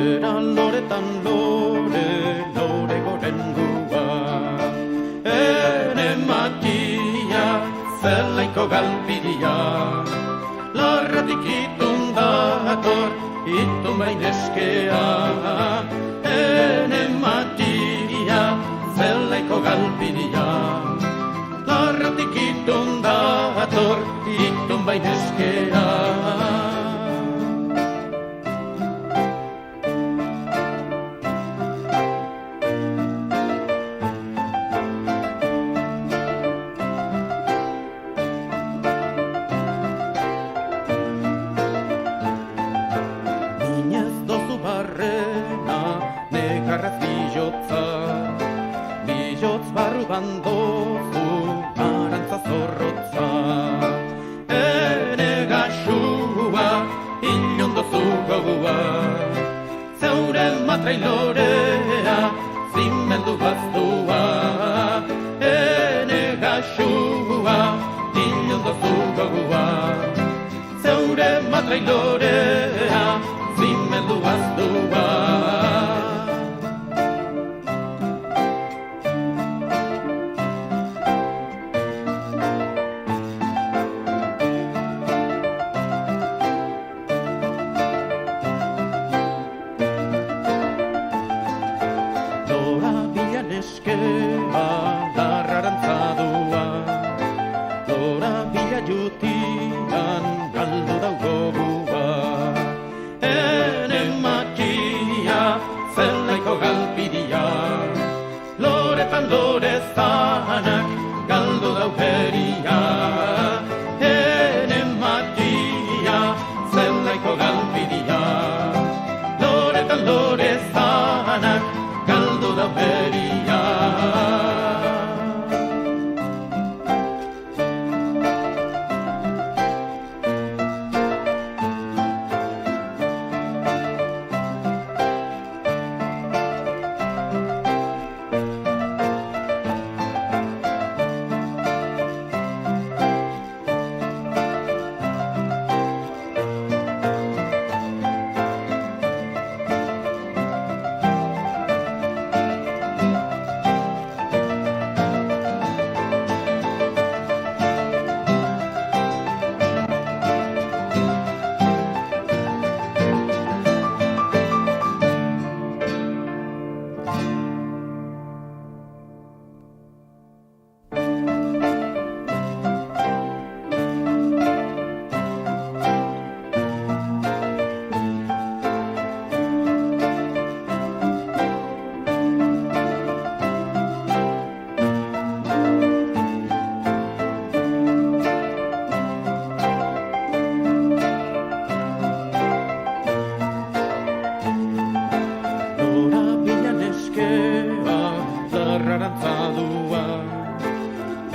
Era loretan lore, lore gorengua. Ene matia, zelaiko galbidia. Larratik itun dator, itun baineskea. Ene matia, zelaiko galbidia. Larratik itun dator, itun baineskea. Barrena, nekarraz bilotza, bilotz barruan dozu, arantza zorrotza. Ene gaxua, inon dozu gogua, zeure matrailorea, zimendu baztua. Ene gaxua, inon dozu gogua, zeure matrailorea, zimendu baztua. Lora bilan eskea, larrarantzadua. Lora bila jutian, galdu dau gogua. Zelaiko galbidia, loretan lorezanak galdu dauperia. Ene matia, zelaiko galbidia, loretan lorezanak galdu dauperia.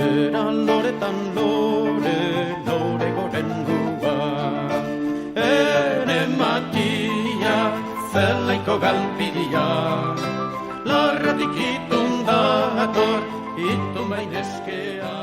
Era loretan lore, lore gorengua. Ene matia, zelaiko galbidia. Larratik itun dator, itun baineskea.